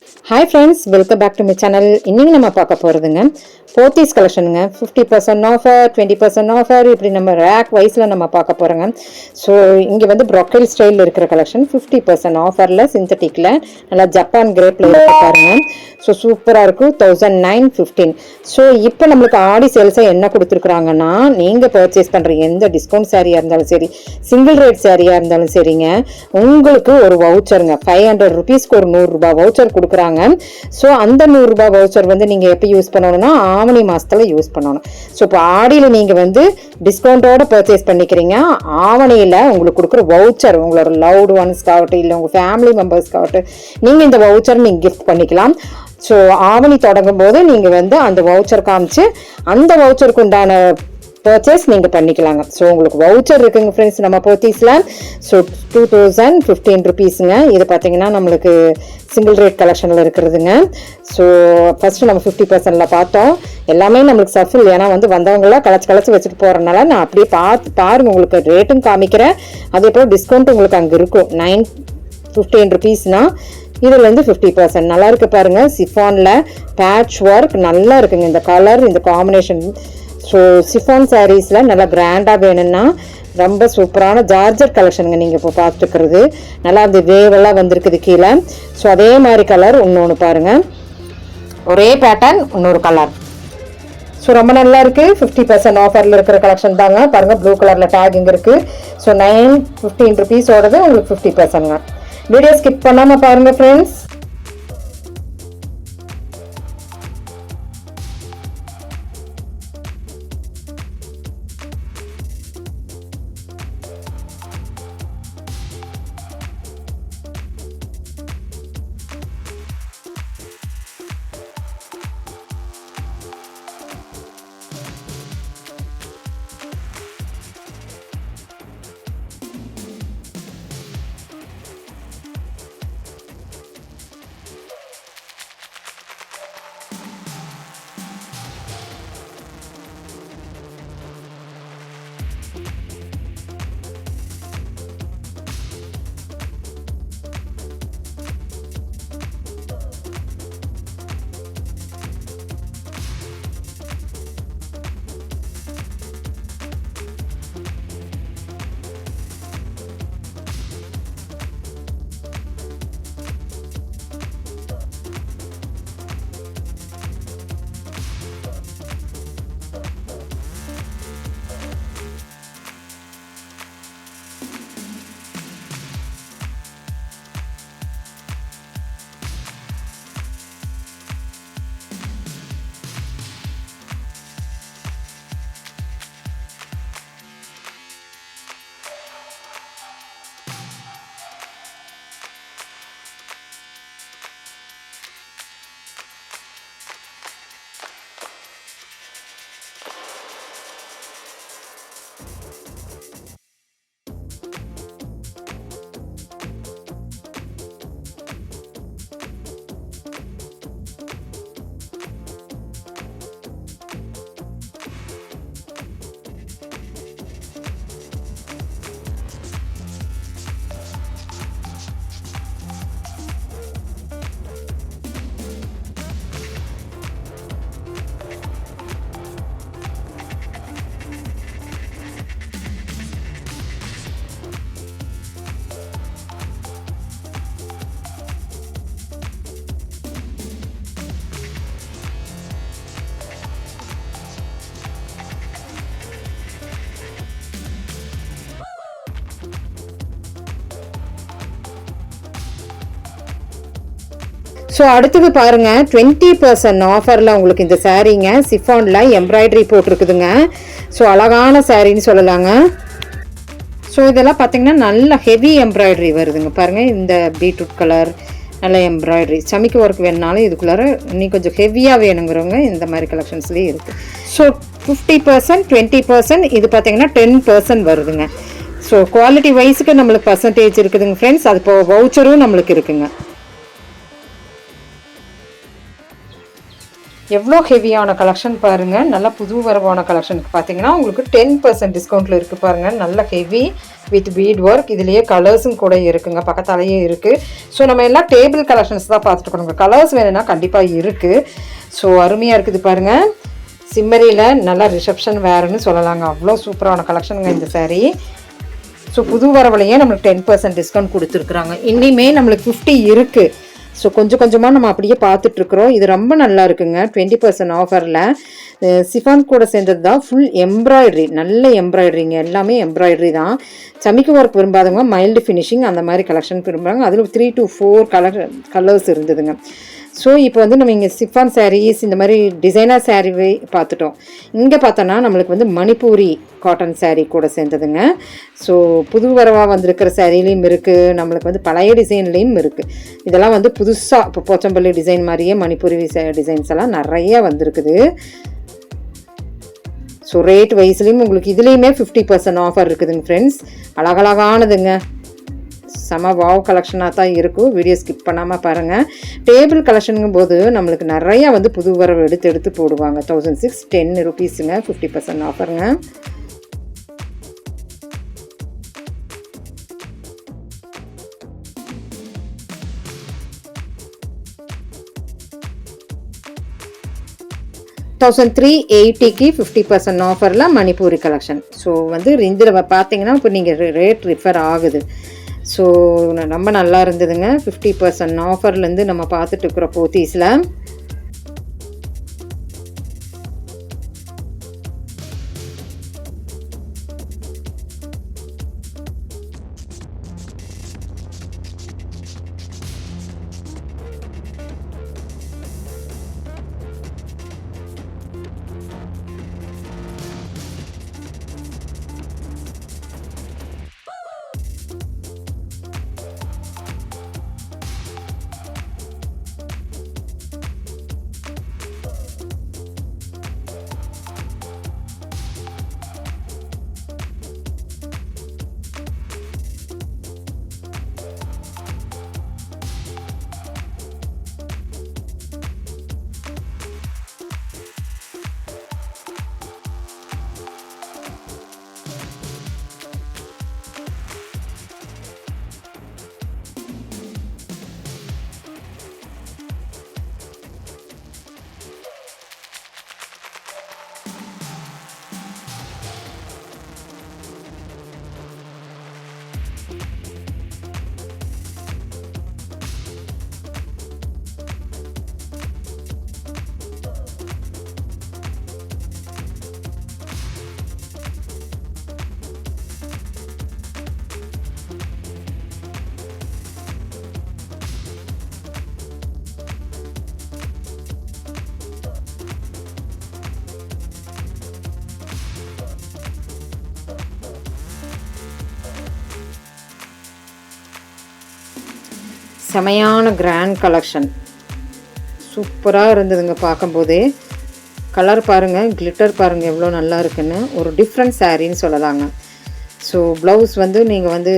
Hi friends, welcome back to my channel. இன்னைக்கு நம்ம பார்க்க போறதுங்க போத்தீஸ் கலெக்ஷனுங்க. 50% ஆஃபர், 20% ஆஃபர், இப்படி நம்ம ரேக் வைஸ்ல நம்ம பார்க்க போறோங்க. ஸோ இங்க வந்து ப்ரொக்கைல் ஸ்டைல் இருக்கிற கலெக்ஷன் 50% ஆஃபர்ல சிந்தட்டிக்ல நல்லா ஜப்பான் கிரேப்ல இருக்கு பாருங்க. ஸோ சூப்பரா இருக்கும். 1915. ஸோ இப்போ நம்மளுக்கு ஆடி சேல்ஸை என்ன கொடுத்துருக்குறாங்கன்னா, நீங்க பர்ச்சேஸ் பண்ற எந்த டிஸ்கவுண்ட் சாரியா இருந்தாலும் சரி, சிங்கிள் ரேட் சாரியா இருந்தாலும் சரிங்க, உங்களுக்கு ஒரு வவுச்சருங்க 500 ருபீஸ்க்கு ஒரு 100 ரூபாய் வவுச்சர் கொடுக்குறாங்க. ஸோ அந்த 100 ரூபாய் வவுச்சர் வந்து நீங்க எப்போ யூஸ் பண்ணணும்னா ஆவணி மாசத்துல யூஸ் பண்ணணும். ஸோ இப்போ ஆடியில நீங்க வந்து டிஸ்கவுண்டோட பர்ச்சேஸ் பண்ணிக்கிறீங்க. ஆவணியில உங்களுக்கு கொடுக்குற வவுச்சர் உங்களோட லவ்டு ஒன்ஸ்க்காகட்டும் இல்லை உங்க ஃபேமிலி மெம்பர்ஸ்க்காகட்டும் நீங்க இந்த வவுச்சர் நீங்க கிஃப்ட் பண்ணிக்கலாம். ஸோ ஆவணி தொடங்கும் போது நீங்க வந்து அந்த வவுச்சர் காமிச்சு அந்த வவுச்சருக்கு உண்டான பர்ச்சேஸ் நீங்கள் பண்ணிக்கலாங்க. ஸோ உங்களுக்கு வவுச்சர் இருக்குங்க ஃப்ரெண்ட்ஸ் நம்ம போத்தீஸில். ஸோ 2015 ருபீஸுங்க. இது பார்த்தீங்கன்னா நம்மளுக்கு சிங்கிள் ரேட் கலெக்ஷனில் இருக்கிறதுங்க. ஸோ ஃபஸ்ட்டு நம்ம 50%ல பார்த்தோம். எல்லாமே நம்மளுக்கு சஃபில், ஏன்னா வந்து வந்தவங்களாம் கலச்சு வச்சுட்டு போகிறனால நான் அப்படியே பாருங்கள், உங்களுக்கு ரேட்டும் காமிக்கிறேன். அதே போல் டிஸ்கவுண்ட் உங்களுக்கு அங்கே இருக்கும். 915 ருபீஸ்னா இதுலேருந்து 50% நல்லா இருக்கு பாருங்க. சிஃபானில் பேட்ச் ஒர்க் நல்லா இருக்குங்க. இந்த கலர், இந்த காம்பினேஷன். ஸோ சிஃபான் சாரீஸில் நல்லா கிராண்டாக வேணும்னா ரொம்ப சூப்பரான ஜார்ஜட் கலெக்ஷனுங்க நீங்கள் இப்போ பார்த்துருக்குறது. நல்லா அந்த வேவெல்லாம் வந்திருக்குது கீழே. ஸோ அதே மாதிரி கலர் இன்னொன்று பாருங்கள், ஒரே பேட்டர்ன் இன்னொரு கலர். ஸோ ரொம்ப நல்லா இருக்குது. 50% ஆஃபரில் இருக்கிற கலெக்ஷன் தாங்க. பாருங்கள் ப்ளூ கலரில் டேகிங் இருக்குது. ஸோ 915 ருபீஸோடது உங்களுக்கு 50%ங்க. வீடியோ ஸ்கிப் பண்ணாமல் பாருங்கள் ஃப்ரெண்ட்ஸ். ஸோ அடுத்தது பாருங்க, 20% ஆஃபரில் உங்களுக்கு இந்த சாரீங்க சிஃபானில் எம்ப்ராய்டரி போட்டிருக்குதுங்க. ஸோ அழகான சாரின்னு சொல்லலாங்க. ஸோ இதெல்லாம் பார்த்தீங்கன்னா நல்ல ஹெவி எம்ப்ராய்டரி வருதுங்க பாருங்கள். இந்த பீட்ரூட் கலர் நல்ல எம்ப்ராய்டரி, சமிக்கு ஒர்க் வேணுனாலும் இதுக்குள்ளார இன்னும் கொஞ்சம் ஹெவியாக வேணுங்கிறவங்க இந்த மாதிரி கலெக்ஷன்ஸ்லேயும் இருக்குது. ஸோ 50%, 20%, இது பார்த்தீங்கன்னா 10% வருதுங்க. ஸோ குவாலிட்டி வைஸுக்கு நம்மளுக்கு பர்சன்டேஜ் இருக்குதுங்க ஃப்ரெண்ட்ஸ். அது இப்போ வவுச்சரும் நம்மளுக்கு இருக்குங்க. எவ்வளோ ஹெவியான கலெக்ஷன் பாருங்கள். நல்லா புது வரவான கலெக்ஷனுக்கு பார்த்தீங்கன்னா உங்களுக்கு 10% டிஸ்கவுண்ட்டில் இருக்குது பாருங்கள். நல்ல ஹெவி வித் பீட் ஒர்க். இதுலேயே கலர்ஸும் கூட இருக்குங்க, பக்கத்தாலேயே இருக்குது. ஸோ நம்ம எல்லாம் டேபிள் கலெக்ஷன்ஸ் தான் பார்த்துட்டு இருக்கோங்க. கலர்ஸ் வேணும்னா கண்டிப்பாக இருக்குது. ஸோ அருமையாக இருக்குது பாருங்கள். சிம்மரியில் நல்லா ரிசப்ஷன் வேறுன்னு சொல்லலாங்க. அவ்வளோ சூப்பரான கலெக்ஷனுங்க இந்த சாரீ. ஸோ புது வரவுலையே நம்மளுக்கு 10% டிஸ்கவுண்ட் கொடுத்துருக்குறாங்க. இன்னிமே நம்மளுக்கு 50 இருக்குது. ஸோ கொஞ்சம் கொஞ்சமாக நம்ம அப்படியே பார்த்துட்ருக்குறோம். இது ரொம்ப நல்லா இருக்குங்க. 20% ஆஃபரில் சிஃபான் கூட சேர்ந்தது தான். ஃபுல் எம்ப்ராய்டரி, நல்ல எம்ப்ராய்டரிங்க. எல்லாமே எம்ப்ராய்டரி தான். சமிக்கு ஒர்க் விரும்பாதவங்க மைல்டு ஃபினிஷிங் அந்த மாதிரி கலெக்ஷன் விரும்புகிறாங்க. அதில் 3 to 4 கலர்ஸ் இருந்ததுங்க. ஸோ இப்போ வந்து நம்ம இங்கே சிஃபான் சாரீஸ் இந்த மாதிரி டிசைனர் சாரீ பார்த்துட்டோம். இங்கே பார்த்தோன்னா நம்மளுக்கு வந்து மணிப்பூரி காட்டன் சாரீ கூட சேர்ந்ததுங்க. ஸோ புது வரவாக வந்திருக்கிற சாரீலையும் இருக்குது, நம்மளுக்கு வந்து பழைய டிசைன்லேயும் இருக்குது. இதெல்லாம் வந்து புதுசாக இப்போ போச்சம்பள்ளி டிசைன் மாதிரியே மணிப்பூரி டிசைன்ஸ் எல்லாம் நிறைய வந்திருக்குது. ஸோ ரேட் வைஸ்லேயும் உங்களுக்கு இதுலேயுமே 50% ஆஃபர் இருக்குதுங்க ஃப்ரெண்ட்ஸ். அழகழகானதுங்க, செம வாவ் கலெக்ஷனாக தான் இருக்கும். வீடியோ ஸ்கிப் பண்ணாமல் பாருங்கள். டேபிள் கலெக்ஷனுங்கும் போது நம்மளுக்கு நிறையா வந்து புது வரவு எடுத்து போடுவாங்க. 1610 rupeesங்க, 50% ஆஃபருங்க. $1380க்கு 50% ஆஃபரில் மணிப்பூரி கலெக்ஷன். ஸோ வந்து இதில் பார்த்தீங்கன்னா இப்போ நீங்கள் ரேட் ரிஃபர் ஆகுது. ஸோ ரொம்ப நல்லா இருந்ததுங்க. 50% ஆஃபர்லேருந்து நம்ம பார்த்துட்டு இருக்கிற போத்தீஸில் செமையான கிராண்ட் கலெக்ஷன் சூப்பராக இருந்ததுங்க. பார்க்கும்போதே கலர் பாருங்கள், கிளிட்டர் பாருங்கள் எவ்வளோ நல்லா இருக்குன்னு. ஒரு டிஃப்ரெண்ட் சாரின்னு சொல்லலாங்க. ஸோ ப்ளவுஸ் வந்து நீங்கள் வந்து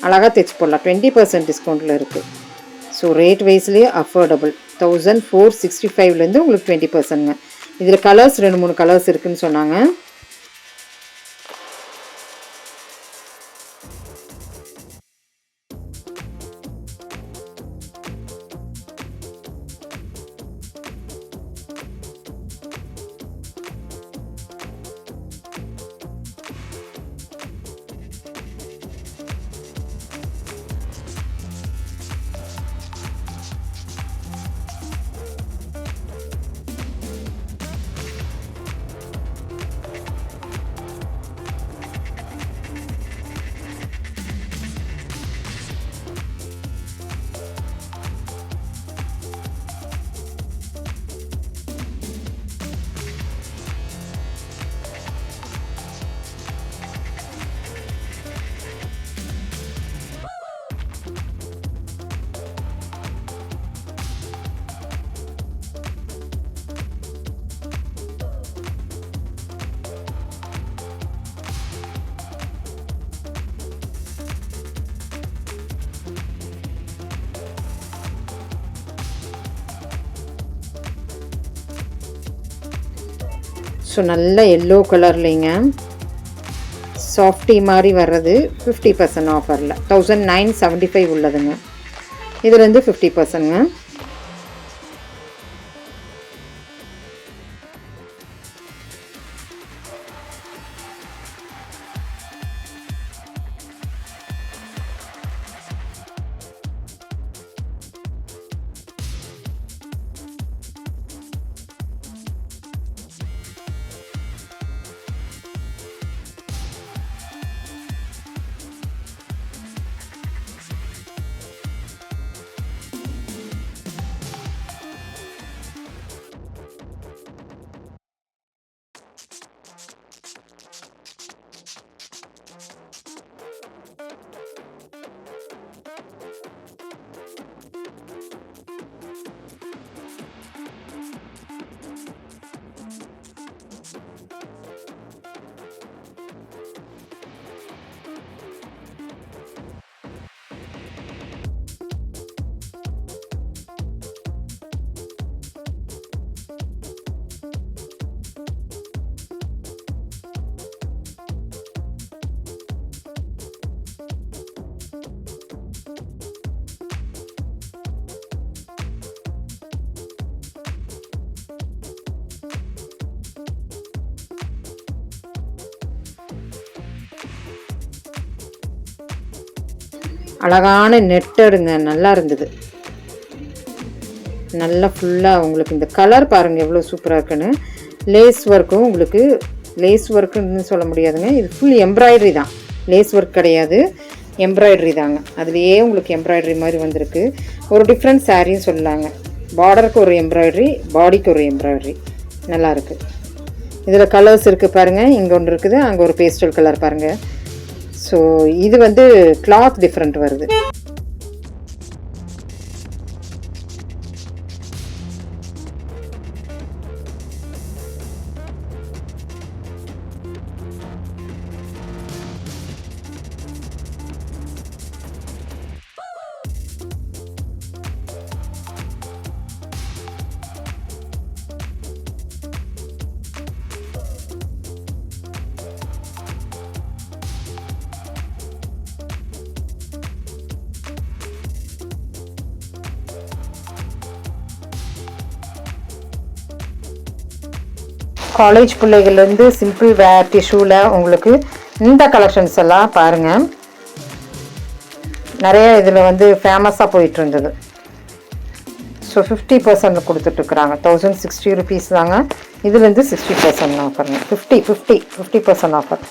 அழகாக தைச்சி போடலாம். 20% டிஸ்கவுண்ட்டில் இருக்குது. ஸோ ரேட் வைஸ்லேயே அஃபோர்டபுள். 1465லேருந்து உங்களுக்கு 20%ங்க. இதில் கலர்ஸ் 2-3 கலர்ஸ் இருக்குதுன்னு சொன்னாங்க. ஸோ நல்ல எல்லோ கலர்லிங்க சாஃப்டி மாதிரி வர்றது 50% ஆஃபரில் 1975 உள்ளதுங்க. இதுலேருந்து 50%ங்க. அழகான நெட்டடுங்க, நல்லா இருந்தது. நல்லா ஃபுல்லாக உங்களுக்கு இந்த கலர் பாருங்கள் எவ்வளோ சூப்பராக இருக்குன்னு. லேஸ் ஒர்க்கும் உங்களுக்கு லேஸ் ஒர்க்குன்னு சொல்ல முடியாதுங்க, இது ஃபுல் எம்ப்ராய்டரி தான், லேஸ் ஒர்க் கிடையாது, எம்ப்ராய்டரி தாங்க. அதுலேயே உங்களுக்கு எம்ப்ராய்டரி மாதிரி வந்திருக்கு. ஒரு டிஃப்ரெண்ட் சாரின்னு சொல்லலாங்க. பார்டருக்கு ஒரு எம்ப்ராய்டரி, பாடிக்கு ஒரு எம்ப்ராய்டரி, நல்லாயிருக்கு. இதில் கலர்ஸ் இருக்குது பாருங்கள், இங்கே ஒன்று இருக்குது, அங்கே ஒரு பேஸ்டல் கலர் பாருங்கள். ஸோ இது வந்து கிளாத் டிஃப்ரெண்ட் வருது. காலேஜ் பிள்ளைகள்லேருந்து சிம்பிள் வேர் டிஷ்யூவில் உங்களுக்கு இந்த கலெக்ஷன்ஸ் எல்லாம் பாருங்கள், நிறைய இதில் வந்து ஃபேமஸாக போயிட்டு இருந்தது. ஸோ 50% கொடுத்துட்ருக்குறாங்க. 1060 rupees தாங்க. இதுலேருந்து 60% ஆஃபருங்க. 50% ஆஃபர்.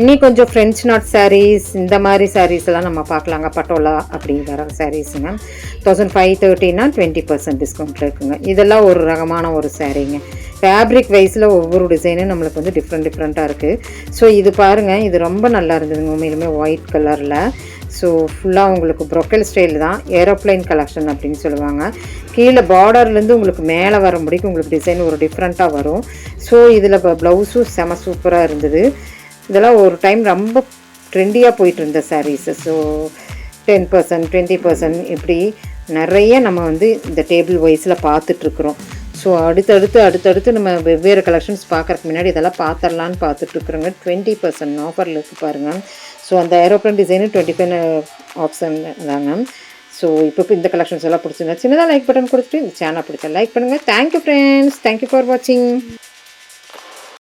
இன்னி கொஞ்சம் ஃப்ரெஞ்ச் நாட் சாரீஸ் இந்த மாதிரி சாரீஸ் எல்லாம் நம்ம பார்க்கலாங்க. பட்டோலா அப்படி வர சாரீஸுங்க 1530னா 20% டிஸ்கவுண்ட்டில் இருக்குங்க. இதெல்லாம் ஒரு ரகமான ஒரு சாரீங்க. ஃபேப்ரிக் வைஸில் ஒவ்வொரு டிசைனும் நம்மளுக்கு வந்து டிஃப்ரெண்ட்டாக இருக்குது. ஸோ இது பாருங்கள், இது ரொம்ப நல்லா இருந்ததுங்க உண்மையிலுமே ஒயிட் கலரில். ஸோ ஃபுல்லாக உங்களுக்கு ப்ரொக்கல் ஸ்டைல் தான், ஏரோப்ளைன் கலெக்ஷன் அப்படின்னு சொல்லுவாங்க. கீழே பார்டர்லேருந்து உங்களுக்கு மேலே வர முடிக்கும் உங்களுக்கு டிசைன் ஒரு டிஃப்ரெண்ட்டாக வரும். ஸோ இதில் ப்ளவுஸும் செம சூப்பராக இருந்தது. இதெல்லாம் ஒரு டைம் ரொம்ப ட்ரெண்டியாக போயிட்டு இருந்த சாரீஸு. ஸோ 10% 20% இப்படி நிறைய நம்ம வந்து இந்த டேபிள் வைஸில் பார்த்துட்ருக்குறோம். ஸோ அடுத்தடுத்து நம்ம வெவ்வேறு கலெக்ஷன்ஸ் பார்க்குறதுக்கு முன்னாடி இதெல்லாம் பார்த்துடலான்னு பார்த்துட்ருக்குறோங்க. 20% ஆஃபரில் இருக்குது பாருங்கள். ஸோ அந்த ஏரோப்ளேன் டிசைனு 25 ஆப்ஷன் தாங்க. ஸோ இப்போ இந்த கலெக்ஷன்ஸ் எல்லாம் பிடிச்சிருந்தா சின்னதாக லைக் பட்டன் கொடுத்துட்டு இந்த சேனல் பிடிச்சா லைக் பண்ணுங்கள். தேங்க்யூ ஃப்ரெண்ட்ஸ், தேங்க்யூ ஃபார் வாட்சிங்.